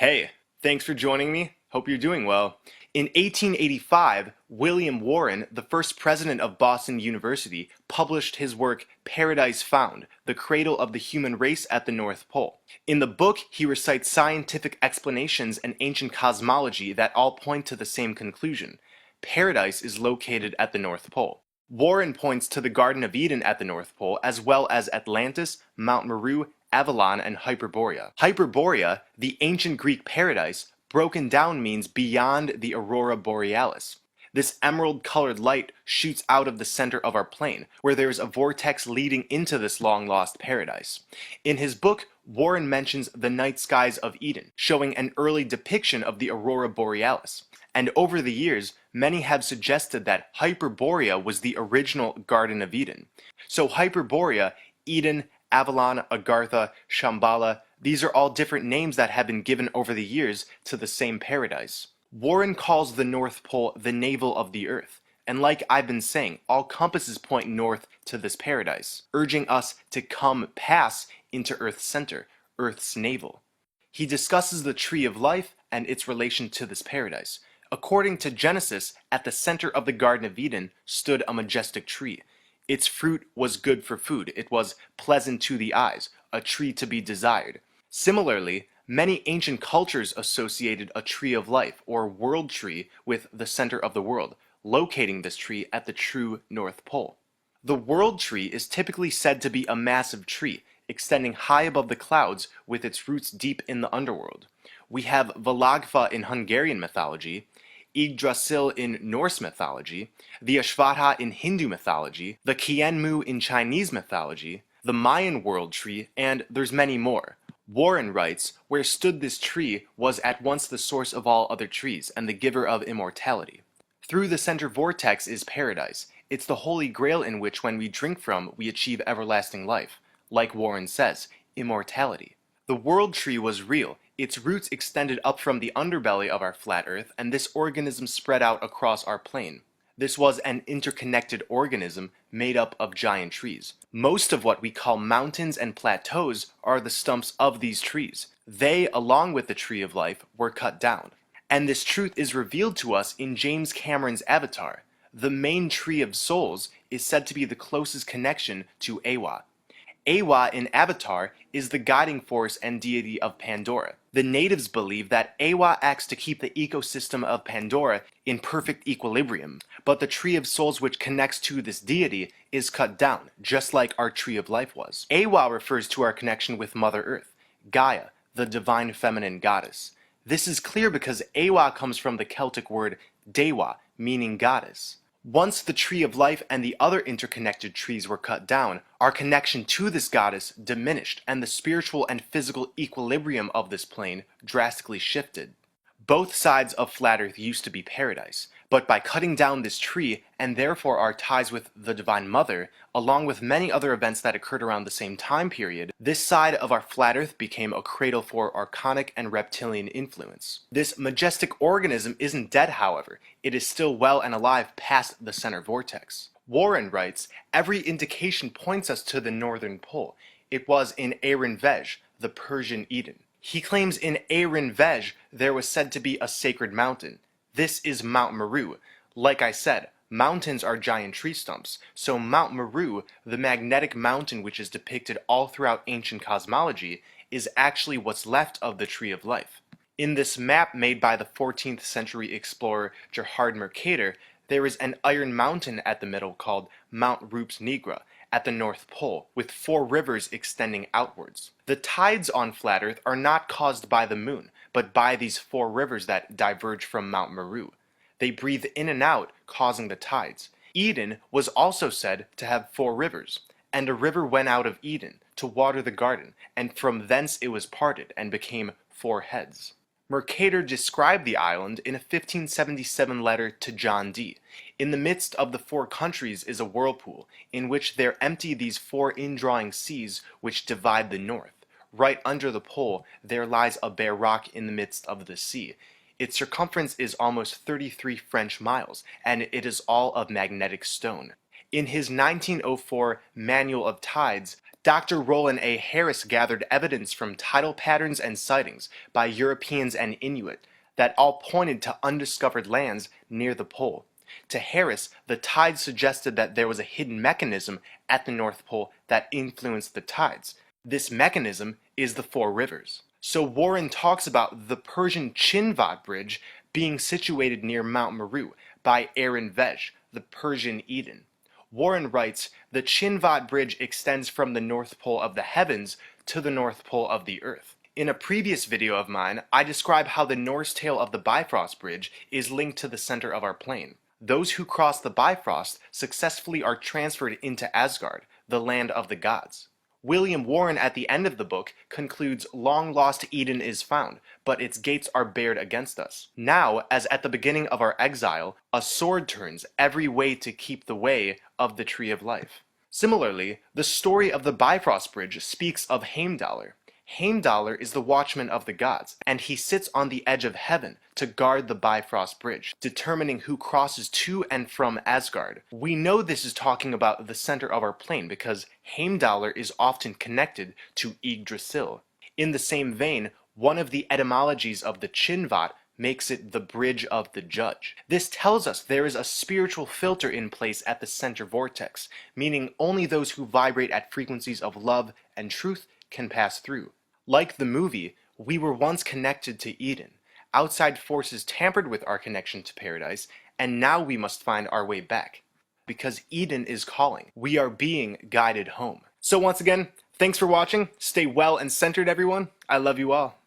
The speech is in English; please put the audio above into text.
Hey, thanks for joining me. Hope you're doing well. In 1885, William Warren, the first president of Boston University, published his work Paradise Found, the Cradle of the Human Race at the North Pole. In the book, he recites scientific explanations and ancient cosmology that all point to the same conclusion. Paradise is located at the North Pole. Warren points to the Garden of Eden at the North Pole, as well as Atlantis, Mount Meru, Avalon, and Hyperborea. Hyperborea, the ancient Greek paradise, broken down means beyond the aurora borealis. This emerald-colored light shoots out of the center of our plane, where there is a vortex leading into this long-lost paradise. In his book, Warren mentions the night skies of Eden, showing an early depiction of the aurora borealis. And over the years, many have suggested that Hyperborea was the original Garden of Eden. So Hyperborea, Eden, Avalon, Agartha, Shambhala, these are all different names that have been given over the years to the same paradise. Warren calls the North Pole the navel of the Earth, and like I've been saying, all compasses point north to this paradise, urging us to come pass into Earth's center, Earth's navel. He discusses the tree of life and its relation to this paradise. According to Genesis, at the center of the Garden of Eden stood a majestic tree. Its fruit was good for food. It was pleasant to the eyes, a tree to be desired. Similarly, many ancient cultures associated a tree of life, or world tree, with the center of the world, locating this tree at the true North Pole. The world tree is typically said to be a massive tree, extending high above the clouds with its roots deep in the underworld. We have Valagfa in Hungarian mythology, Yggdrasil in Norse mythology, the Ashvatha in Hindu mythology, the Qianmu in Chinese mythology, the Mayan world tree, and there's many more. Warren writes, "Where stood this tree was at once the source of all other trees, and the giver of immortality." Through the center vortex is paradise. It's the holy grail in which when we drink from, we achieve everlasting life. Like Warren says, immortality. The world tree was real. Its roots extended up from the underbelly of our flat Earth, and this organism spread out across our plane. This was an interconnected organism made up of giant trees. Most of what we call mountains and plateaus are the stumps of these trees. They, along with the tree of life, were cut down. And this truth is revealed to us in James Cameron's Avatar. The main tree of souls is said to be the closest connection to Awa. Awa in Avatar is the guiding force and deity of Pandora. The natives believe that Awa acts to keep the ecosystem of Pandora in perfect equilibrium, but the tree of souls which connects to this deity is cut down, just like our tree of life was. Awa refers to our connection with Mother Earth, Gaia, the divine feminine goddess. This is clear because Awa comes from the Celtic word Dewa, meaning goddess. Once the tree of life and the other interconnected trees were cut down, our connection to this goddess diminished, and the spiritual and physical equilibrium of this plane drastically shifted. Both sides of flat Earth used to be paradise, but by cutting down this tree, and therefore our ties with the Divine Mother, along with many other events that occurred around the same time period, this side of our flat Earth became a cradle for archonic and reptilian influence. This majestic organism isn't dead, however. It is still well and alive past the center vortex. Warren writes, "Every indication points us to the northern pole. It was in Arin Vej, the Persian Eden." He claims in Arin Vej there was said to be a sacred mountain. This is Mount Meru. Like I said, mountains are giant tree stumps, so Mount Meru, the magnetic mountain which is depicted all throughout ancient cosmology, is actually what's left of the Tree of Life. In this map made by the 14th century explorer Gerhard Mercator, there is an iron mountain at the middle called Mount Rups Nigra at the North Pole, with 4 rivers extending outwards. The tides on flat Earth are not caused by the moon, but by these 4 rivers that diverge from Mount Meru. They breathe in and out, causing the tides. Eden was also said to have 4 rivers, and a river went out of Eden to water the garden, and from thence it was parted, and became 4 heads. Mercator described the island in a 1577 letter to John Dee. In the midst of the 4 countries is a whirlpool, in which there empty these 4 indrawing seas which divide the north. Right under the pole there lies a bare rock in the midst of the sea. Its circumference is almost 33 French miles, and it is all of magnetic stone. In his 1904 Manual of Tides, Dr. Roland A. Harris gathered evidence from tidal patterns and sightings by Europeans and Inuit that all pointed to undiscovered lands near the pole. To Harris, the tides suggested that there was a hidden mechanism at the North Pole that influenced the tides. This mechanism is the Four Rivers. So Warren talks about the Persian Chinvat Bridge being situated near Mount Meru by Aaron Vej, the Persian Eden. Warren writes, the Chinvat Bridge extends from the North Pole of the heavens to the North Pole of the earth. In a previous video of mine, I describe how the Norse tale of the Bifrost Bridge is linked to the center of our plane. Those who cross the Bifrost successfully are transferred into Asgard, the land of the gods. William Warren at the end of the book concludes long lost Eden is found, but its gates are barred against us. Now, as at the beginning of our exile, a sword turns every way to keep the way of the tree of life. Similarly, the story of the Bifrost Bridge speaks of Heimdallr. Heimdallr is the watchman of the gods, and he sits on the edge of heaven to guard the Bifrost Bridge, determining who crosses to and from Asgard. We know this is talking about the center of our plane because Heimdallr is often connected to Yggdrasil. In the same vein, one of the etymologies of the Chinvat makes it the bridge of the judge. This tells us there is a spiritual filter in place at the center vortex, meaning only those who vibrate at frequencies of love and truth can pass through. Like the movie, we were once connected to Eden. Outside forces tampered with our connection to paradise, and now we must find our way back. Because Eden is calling. We are being guided home. So once again, thanks for watching. Stay well and centered, everyone. I love you all.